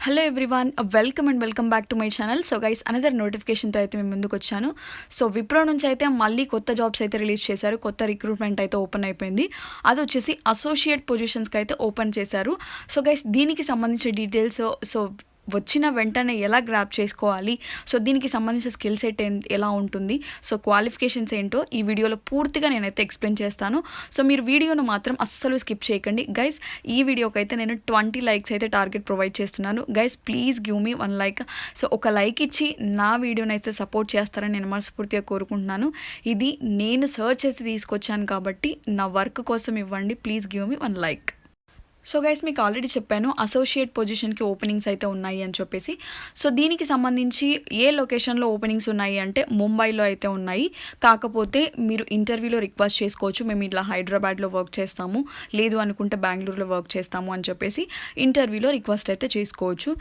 Hello everyone, welcome and welcome back to my channel. So guys, another నోటిఫికేషన్తో అయితే మేము ముందుకు వచ్చాను. సో విప్రో నుంచి అయితే మళ్ళీ కొత్త జాబ్స్ అయితే రిలీజ్ చేశారు. కొత్త రిక్రూట్మెంట్ అయితే ఓపెన్ అయిపోయింది. అది వచ్చేసి అసోసియేట్ పొజిషన్స్కి అయితే ఓపెన్ చేశారు. సో గైస్, దీనికి సంబంధించిన డీటెయిల్స్ వచ్చిన వెంటనే ఎలా గ్రాప్ చేసుకోవాలి, సో దీనికి సంబంధించిన స్కిల్ సెట్ ఎలా ఉంటుంది, సో క్వాలిఫికేషన్స్ ఏంటో ఈ వీడియోలో పూర్తిగా నేనైతే ఎక్స్ప్లెయిన్ చేస్తాను. సో మీరు వీడియోను మాత్రం అస్సలు స్కిప్ చేయకండి గైస్. ఈ వీడియోకి అయితే నేను 20 లైక్స్ అయితే టార్గెట్ ప్రొవైడ్ చేస్తున్నాను guys. Please give me 1 like. So ఒక లైక్ ఇచ్చి నా వీడియోని అయితే సపోర్ట్ చేస్తారని నేను మనస్ఫూర్తిగా కోరుకుంటున్నాను. ఇది నేను సర్చ్ చేసి తీసుకొచ్చాను కాబట్టి నా వర్క్ కోసం ఇవ్వండి. Please give me 1 like. So guys, మీకు ఆల్రెడీ చెప్పాను అసోసియేట్ పొజిషన్కి ఓపెనింగ్స్ అయితే ఉన్నాయి అని చెప్పేసి. సో దీనికి సంబంధించి ఏ లొకేషన్లో ఓపెనింగ్స్ ఉన్నాయి అంటే ముంబైలో అయితే ఉన్నాయి. కాకపోతే మీరు ఇంటర్వ్యూలో రిక్వెస్ట్ చేసుకోవచ్చు, మేము ఇట్లా హైదరాబాద్లో వర్క్ చేస్తాము, లేదు అనుకుంటే బెంగళూరులో వర్క్ చేస్తాము అని చెప్పేసి ఇంటర్వ్యూలో రిక్వెస్ట్ అయితే చేసుకోవచ్చు.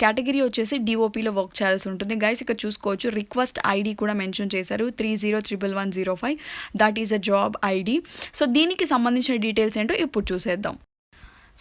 కేటగిరీ వచ్చేసి డిఓపిలో వర్క్ చేయాల్సి ఉంటుంది గైస్. ఇక్కడ చూసుకోవచ్చు, రిక్వెస్ట్ ఐడి కూడా మెన్షన్ చేశారు 301105. That is a job ID. So దీనికి సంబంధించిన డీటెయిల్స్ ఏంటో ఇప్పుడు చూసేద్దాం.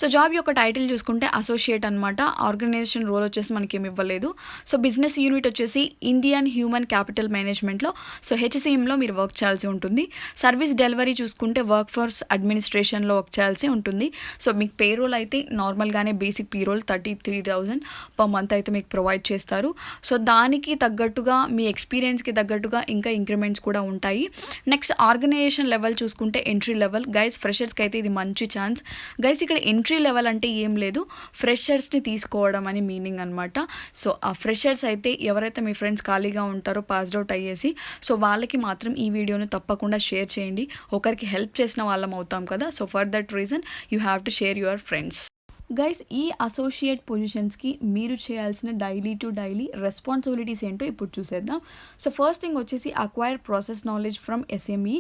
సో జాబ్ యొక్క టైటిల్ చూసుకుంటే అసోసియేట్ అనమాట. ఆర్గనైజేషన్ రోల్ వచ్చేసి మనకి ఏమి ఇవ్వలేదు. సో బిజినెస్ యూనిట్ వచ్చేసి ఇండియన్ హ్యూమన్ క్యాపిటల్ మేనేజ్మెంట్లో, సో హెచ్సిఎంలో మీరు వర్క్ చేయాల్సి ఉంటుంది. సర్వీస్ డెలివరీ చూసుకుంటే వర్క్ ఫోర్స్ అడ్మినిస్ట్రేషన్లో వర్క్ చేయాల్సి ఉంటుంది. సో మీకు పేరోల్ అయితే నార్మల్గానే బేసిక్ పేరోల్ 33,000 పర్ మంత్ అయితే మీకు ప్రొవైడ్ చేస్తారు. సో దానికి తగ్గట్టుగా మీ ఎక్స్పీరియన్స్కి తగ్గట్టుగా ఇంకా ఇంక్రిమెంట్స్ కూడా ఉంటాయి. నెక్స్ట్ ఆర్గనైజేషన్ లెవెల్ చూసుకుంటే ఎంట్రీ లెవెల్ గైస్. ఫ్రెషర్స్కి అయితే ఇది మంచి ఛాన్స్ గైస్. ఇక్కడ ఎంట్రీ లెవెల్ అంటే ఏం లేదు, ఫ్రెషర్స్ని తీసుకోవడం అని మీనింగ్ అనమాట. సో ఆ ఫ్రెషర్స్ అయితే ఎవరైతే మీ ఫ్రెండ్స్ ఖాళీగా ఉంటారో పాస్డ్ అవుట్ అయ్యేసి, సో వాళ్ళకి మాత్రం ఈ వీడియోని తప్పకుండా షేర్ చేయండి. ఒకరికి హెల్ప్ చేసిన వాళ్ళం అవుతాం కదా. So for that reason you have to share your friends guys. ఈ అసోసియేట్ పొజిషన్స్కి మీరు చేయాల్సిన డైలీ టు డైలీ రెస్పాన్సిబిలిటీస్ ఏంటో ఇప్పుడు చూసేద్దాం. సో ఫస్ట్ థింగ్ వచ్చేసి acquire process knowledge from SME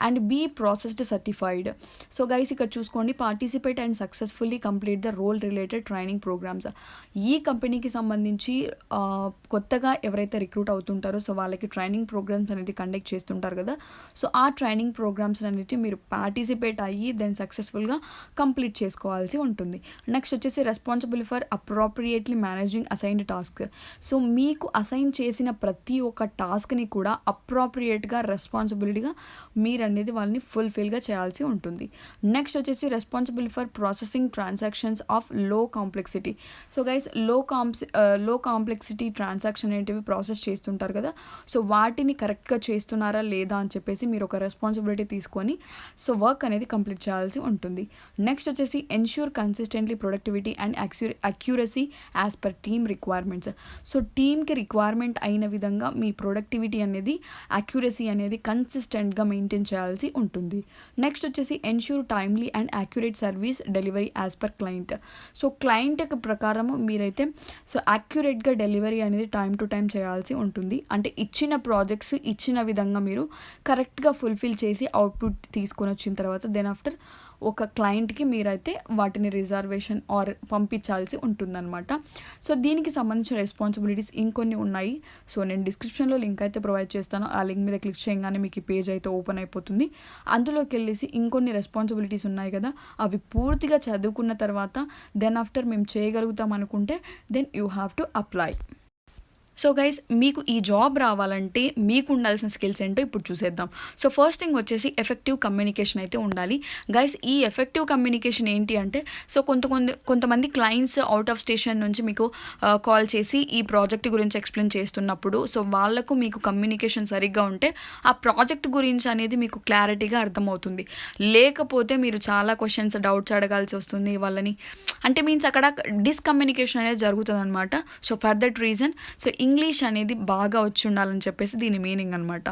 and be processed certified. So guys ఇక్కడ చూసుకోండి, participate and successfully complete the role related training programs. ఈ కంపెనీకి సంబంధించి కొత్తగా ఎవరైతే రిక్రూట్ అవుతుంటారో సో వాళ్ళకి ట్రైనింగ్ ప్రోగ్రామ్స్ అనేది కండక్ట్ చేస్తుంటారు కదా. సో ఆ ట్రైనింగ్ ప్రోగ్రామ్స్ అనేది మీరు పార్టిసిపేట్ అయ్యి దెన్ సక్సెస్ఫుల్గా కంప్లీట్ చేసుకోవాల్సి ఉంటుంది. నెక్స్ట్ వచ్చేసి responsible for appropriately managing assigned task. So మీకు అసైన్ చేసిన ప్రతి ఒక్క టాస్క్ని కూడా అప్రోప్రియేట్గా రెస్పాన్సిబిలిటీగా మీరు అనేది వాళ్ళని ఫుల్ఫిల్గా చేయాల్సి ఉంటుంది. నెక్స్ట్ వచ్చేసి responsible for processing transactions of లో కాంప్లెక్సిటీ. సో గైస్, లో కాంప్లెక్సిటీ ట్రాన్సాక్షన్ ఏంటివి ప్రాసెస్ చేస్తుంటారు కదా. సో వాటిని కరెక్ట్గా చేస్తున్నారా లేదా అని చెప్పేసి మీరు ఒక రెస్పాన్సిబిలిటీ తీసుకొని సో వర్క్ అనేది కంప్లీట్ చేయాల్సి ఉంటుంది. నెక్స్ట్ వచ్చేసి ensure consistently productivity and accuracy as per team requirements. So టీమ్కి రిక్వైర్మెంట్ అయిన విధంగా మీ ప్రొడక్టివిటీ అనేది అక్యూరసీ అనేది కన్సిస్టెంట్గా మెయింటైన్ చేయాల్సి ఉంటుంది. నెక్స్ట్ వచ్చేసి ensure timely and accurate service delivery as per client. So client ప్రకారము మీరైతే సో యాక్యురేట్గా డెలివరీ అనేది టైం టు టైం చేయాల్సి ఉంటుంది. అంటే ఇచ్చిన ప్రాజెక్ట్స్ ఇచ్చిన విధంగా మీరు కరెక్ట్గా ఫుల్ఫిల్ చేసి అవుట్పుట్ తీసుకొని వచ్చిన తర్వాత దెన్ ఆఫ్టర్ ఒక క్లయింట్కి మీరైతే వాటిని రిజర్వేషన్ ఆర్ పంపించాల్సి ఉంటుందన్నమాట. సో దీనికి సంబంధించిన రెస్పాన్సిబిలిటీస్ ఇంకొన్ని ఉన్నాయి. సో నేను డిస్క్రిప్షన్లో లింక్ అయితే ప్రొవైడ్ చేస్తాను. ఆ లింక్ మీద క్లిక్ చేయగానే మీకు ఈ పేజ్ అయితే ఓపెన్ అయిపోతుంది. అందులోకి వెళ్ళేసి ఇంకొన్ని రెస్పాన్సిబిలిటీస్ ఉన్నాయి కదా, అవి పూర్తిగా చదువుకున్న తర్వాత దెన్ ఆఫ్టర్ మేము చేయగలుగుతాం అనుకుంటే then you have to apply. So guys, మీకు ఈ జాబ్ రావాలంటే మీకు ఉండాల్సిన స్కిల్స్ ఏంటో ఇప్పుడు చూసేద్దాం. సో ఫస్ట్ థింగ్ వచ్చేసి ఎఫెక్టివ్ కమ్యూనికేషన్ అయితే ఉండాలి గైస్. ఈ ఎఫెక్టివ్ కమ్యూనికేషన్ ఏంటి అంటే సో కొంతమంది క్లయింట్స్ అవుట్ ఆఫ్ స్టేషన్ నుంచి మీకు కాల్ చేసి ఈ ప్రాజెక్ట్ గురించి ఎక్స్ప్లెయిన్ చేస్తున్నప్పుడు సో వాళ్ళకు మీకు కమ్యూనికేషన్ సరిగ్గా ఉంటే ఆ ప్రాజెక్ట్ గురించి అనేది మీకు క్లారిటీగా అర్థమవుతుంది. లేకపోతే మీరు చాలా క్వశ్చన్స్ డౌట్స్ అడగాల్సి వస్తుంది వాళ్ళని, అంటే మీన్స్ అక్కడ డిస్కమ్యూనికేషన్ అనేది జరుగుతుంది అనమాట. So for that reason so English అనేది బాగా వచ్చి ఉండాలని చెప్పేసి దీని మీనింగ్ అనమాట.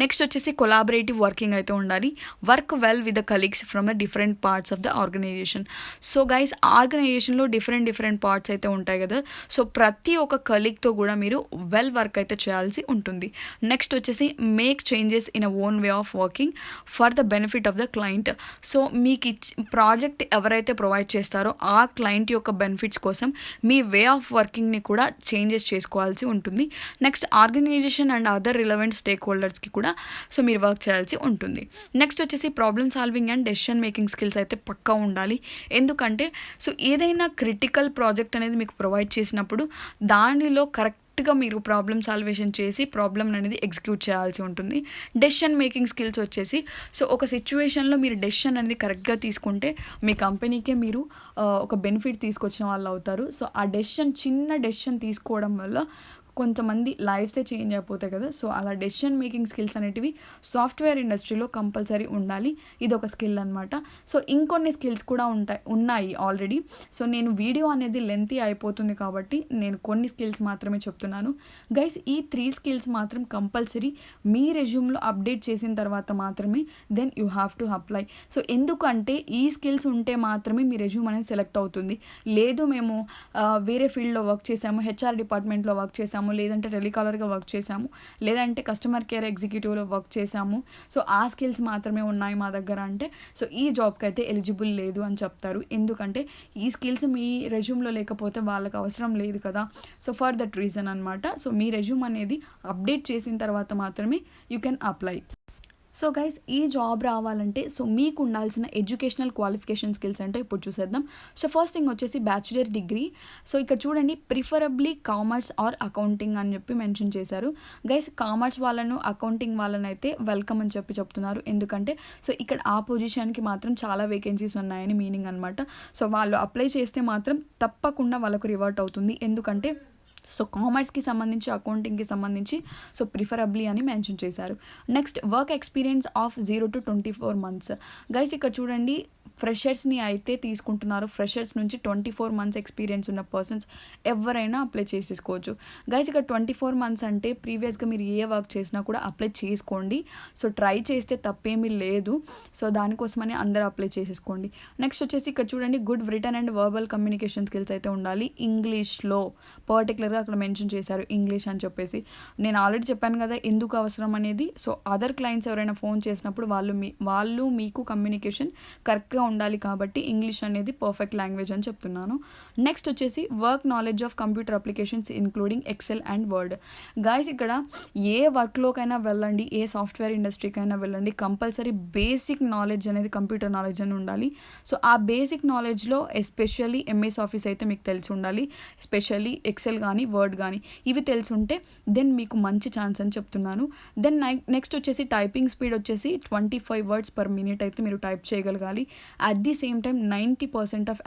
నెక్స్ట్ వచ్చేసి కొలాబరేటివ్ వర్కింగ్ అయితే ఉండాలి. Work well with the colleagues from the different parts of the organisation. So guys, ఆర్గనైజేషన్లో డిఫరెంట్ పార్ట్స్ అయితే ఉంటాయి కదా. సో ప్రతి ఒక్క కలీగ్తో కూడా మీరు వెల్ వర్క్ అయితే చేయాల్సి ఉంటుంది. నెక్స్ట్ వచ్చేసి make changes in a own way of working for the benefit of the client. So మీకు ప్రాజెక్ట్ ఎవరైతే ప్రొవైడ్ చేస్తారో ఆ క్లయింట్ యొక్క బెనిఫిట్స్ కోసం మీ వే ఆఫ్ వర్కింగ్ని కూడా చేంజెస్ చేసుకోవాల్సి ఉంటుంది. ఉంటుంది. Next organisation and other relevant stake హోల్డర్స్కి కూడా సో మీరు వర్క్ చేయాల్సి ఉంటుంది. నెక్స్ట్ వచ్చేసి problem solving and decision making skills అయితే పక్కా ఉండాలి. ఎందుకంటే సో ఏదైనా క్రిటికల్ ప్రాజెక్ట్ అనేది మీకు ప్రొవైడ్ చేసినప్పుడు దానిలో కరెక్ట్గా మీరు ప్రాబ్లమ్ సాల్వేషన్ చేసి ప్రాబ్లమ్ అనేది ఎగ్జిక్యూట్ చేయాల్సి ఉంటుంది. డెసిషన్ మేకింగ్ స్కిల్స్ వచ్చేసి సో ఒక సిచ్యువేషన్లో మీరు డెసిషన్ అనేది కరెక్ట్గా తీసుకుంటే మీ కంపెనీకే మీరు ఒక బెనిఫిట్ తీసుకొచ్చిన వాళ్ళు అవుతారు. సో ఆ చిన్న డెసిషన్ తీసుకోవడం వల్ల కొంతమంది లైఫ్సే చేంజ్ అయిపోతాయి కదా. సో అలా డెసిషన్ మేకింగ్ స్కిల్స్ అనేటివి సాఫ్ట్వేర్ ఇండస్ట్రీలో కంపల్సరీ ఉండాలి. ఇది ఒక స్కిల్ అనమాట. సో ఇంకొన్ని స్కిల్స్ కూడా ఉన్నాయి ఆల్రెడీ. సో నేను వీడియో అనేది లెంతీ అయిపోతుంది కాబట్టి నేను కొన్ని స్కిల్స్ మాత్రమే చెప్తున్నాను గైస్. ఈ 3 స్కిల్స్ మాత్రం కంపల్సరీ మీ రెజ్యూమ్లో అప్డేట్ చేసిన తర్వాత మాత్రమే then you have to apply. So ఎందుకంటే ఈ స్కిల్స్ ఉంటే మాత్రమే మీ రెజ్యూమ్ అనేది సెలెక్ట్ అవుతుంది. లేదు మేము వేరే ఫీల్డ్లో వర్క్ చేసాము, హెచ్ఆర్ డిపార్ట్మెంట్లో వర్క్ చేసాము, లేదంటే టెలికాలర్గా వర్క్ చేసాము, లేదంటే కస్టమర్ కేర్ ఎగ్జిక్యూటివ్లో వర్క్ చేసాము, సో ఆ స్కిల్స్ మాత్రమే ఉన్నాయి మా దగ్గర అంటే సో ఈ జాబ్కి అయితే ఎలిజిబుల్ లేదు అని చెప్తారు. ఎందుకంటే ఈ స్కిల్స్ మీ రెజ్యూమ్లో లేకపోతే వాళ్ళకి అవసరం లేదు కదా. సో ఫర్ దట్ రీజన్ అనమాట. సో మీ రెజ్యూమ్ అనేది అప్డేట్ చేసిన తర్వాత మాత్రమే you can apply. So guys ఈ జాబ్ రావాలంటే సో మీకు ఉండాల్సిన ఎడ్యుకేషనల్ క్వాలిఫికేషన్ స్కిల్స్ అంటే ఇప్పుడు చూసేద్దాం. సో ఫస్ట్ థింగ్ వచ్చేసి బ్యాచులర్ డిగ్రీ. సో ఇక్కడ చూడండి ప్రిఫరబ్లీ కామర్స్ ఆర్ అకౌంటింగ్ అని చెప్పి మెన్షన్ చేశారు. గైస్ కామర్స్ వాళ్ళను అకౌంటింగ్ వాళ్ళని అయితే వెల్కమ్ అని చెప్తున్నారు. ఎందుకంటే సో ఇక్కడ ఆ పొజిషన్కి మాత్రం చాలా వేకెన్సీస్ ఉన్నాయని మీనింగ్ అనమాట. సో వాళ్ళు అప్లై చేస్తే మాత్రం తప్పకుండా వాళ్ళకు రివర్ట్ అవుతుంది. ఎందుకంటే సో కామర్స్కి సంబంధించి అకౌంటింగ్కి సంబంధించి సో ప్రిఫరబ్లీ అని మెన్షన్ చేశారు. Next work experience of 0 to 24 months. Guys ఇక్కడ చూడండి ఫ్రెషర్స్ని అయితే తీసుకుంటున్నారు. ఫ్రెషర్స్ నుంచి 24 months ఎక్స్పీరియన్స్ ఉన్న పర్సన్స్ ఎవరైనా అప్లై చేసేసుకోవచ్చు. గైస్ ఇక్కడ 24 months అంటే ప్రీవియస్గా మీరు ఏ వర్క్ చేసినా కూడా అప్లై చేసుకోండి. సో ట్రై చేస్తే తప్పేమీ లేదు. సో దానికోసమని అందరూ అప్లై చేసేసుకోండి. నెక్స్ట్ వచ్చేసి ఇక్కడ చూడండి good return and verbal communication skills అయితే ఉండాలి. ఇంగ్లీష్లో పర్టికులర్గా అక్కడ మెన్షన్ చేశారు ఇంగ్లీష్ అని చెప్పేసి. నేను ఆల్రెడీ చెప్పాను కదా ఎందుకు అవసరం అనేది. సో అదర్ క్లయింట్స్ ఎవరైనా ఫోన్ చేసినప్పుడు వాళ్ళు మీకు కమ్యూనికేషన్ కరెక్ట్గా ఉండాలి కాబట్టి ఇంగ్లీష్ అనేది పర్ఫెక్ట్ లాంగ్వేజ్ అని చెప్తున్నాను. నెక్స్ట్ వచ్చేసి work knowledge of computer applications including Excel and Word. Guys ఇక్కడ ఏ వర్క్లోకైనా వెళ్ళండి, ఏ సాఫ్ట్వేర్ ఇండస్ట్రీకైనా వెళ్ళండి, కంపల్సరీ బేసిక్ నాలెడ్జ్ అనేది కంప్యూటర్ నాలెడ్జ్ అని ఉండాలి. సో ఆ బేసిక్ నాలెడ్జ్లో ఎస్పెషల్లీ ఎంఎస్ ఆఫీస్ అయితే మీకు తెలిసి ఉండాలి. ఎస్పెషల్లీ ఎక్సెల్ కానీ వర్డ్ కానీ ఇవి తెలిసి ఉంటే దెన్ మీకు మంచి ఛాన్స్ అని చెప్తున్నాను. దెన్ నెక్స్ట్ వచ్చేసి టైపింగ్ స్పీడ్ వచ్చేసి 25 words per minute అయితే మీరు టైప్ చేయగలగాలి. At the same time 90% of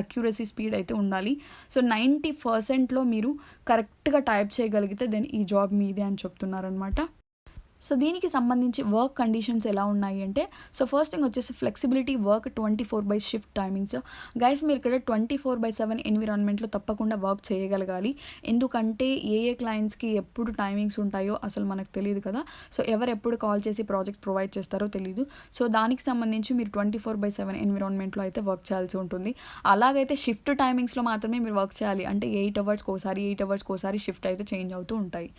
accuracy speed అయితే ఉండాలి. సో 90%లో మీరు కరెక్ట్గా టైప్ చేయగలిగితే దెన్ ఈ జాబ్ మీదే అని చెప్తున్నారనమాట. సో దీనికి సంబంధించి వర్క్ కండిషన్స్ ఎలా ఉన్నాయి అంటే సో ఫస్ట్ థింగ్ వచ్చేసి flexibility work 24/7 shift timings. Guys మీరు ఇక్కడ 24/7 ఎన్విరాన్మెంట్లో తప్పకుండా వర్క్ చేయగలగాలి. ఎందుకంటే ఏ క్లయింట్స్కి ఎప్పుడు టైమింగ్స్ ఉంటాయో అసలు మనకు తెలియదు కదా. సో ఎప్పుడు కాల్ చేసి ప్రాజెక్ట్ ప్రొవైడ్ చేస్తారో తెలియదు. సో దానికి సంబంధించి మీరు 24/7 ఎన్విరాన్మెంట్లో అయితే వర్క్ చేయాల్సి ఉంటుంది. అలాగైతే షిఫ్ట్ టైమింగ్స్లో మాత్రమే మీరు వర్క్ చేయాలి. అంటే 8 hours ఒకసారి షిఫ్ట్ అయితే చేంజ్ అవుతూ ఉంటాయి.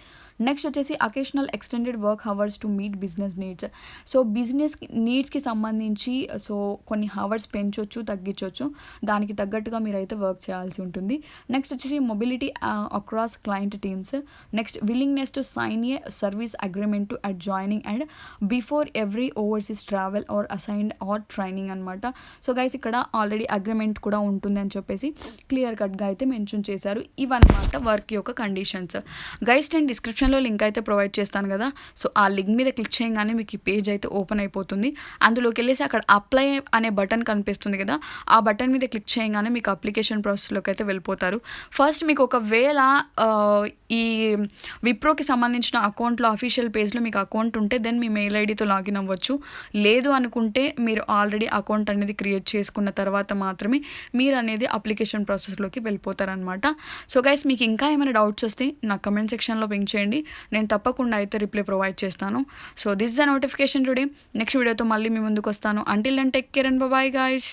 నెక్స్ట్ వచ్చేసి occasional extended work hours to meet business needs. So business నీడ్స్కి సంబంధించి సో కొన్ని హవర్స్ పెంచవచ్చు, తగ్గించవచ్చు. దానికి తగ్గట్టుగా మీరైతే వర్క్ చేయాల్సి ఉంటుంది. నెక్స్ట్ వచ్చేసి mobility across client teams. Next willingness to sign a service agreement to at joining and before every overseas travel or assigned or training అనమాట. సో గైస్ ఇక్కడ ఆల్రెడీ అగ్రిమెంట్ కూడా ఉంటుంది అని చెప్పేసి క్లియర్ కట్గా అయితే మెన్షన్ చేశారు. ఇవన్నమాట వర్క్ యొక్క కండిషన్స్. గైస్ నేను డిస్క్రిప్షన్లో లింక్ అయితే ప్రొవైడ్ చేస్తాను కదా. సో ఆ లింక్ మీద క్లిక్ చేయగానే మీకు ఈ పేజ్ అయితే ఓపెన్ అయిపోతుంది. అందులోకి వెళ్ళేసి అక్కడ అప్లై అనే బటన్ కనిపిస్తుంది కదా, ఆ బటన్ మీద క్లిక్ చేయగానే మీకు అప్లికేషన్ ప్రాసెస్లోకి అయితే వెళ్ళిపోతారు. ఫస్ట్ మీకు ఒకవేళ ఈ విప్రోకి సంబంధించిన అకౌంట్లో అఫీషియల్ పేజ్లో మీకు అకౌంట్ ఉంటే దెన్ మీ మెయిల్ ఐడితో లాగిన్ అవ్వచ్చు. లేదు అనుకుంటే మీరు ఆల్రెడీ అకౌంట్ అనేది క్రియేట్ చేసుకున్న తర్వాత మాత్రమే మీరు అనేది అప్లికేషన్ ప్రాసెస్లోకి వెళ్ళిపోతారనమాట. సో గైస్ మీకు ఇంకా ఏమైనా డౌట్స్ వస్తే నా కమెంట్ సెక్షన్లో పింక్ చేయండి. నేను తప్పకుండా అయితే రిప్లై ప్రొవైడ్ చేస్తాను. So this is the notification today. Next వీడియోతో మళ్ళీ మీ ముందుకు వస్తాను. Until then take care and bye guys.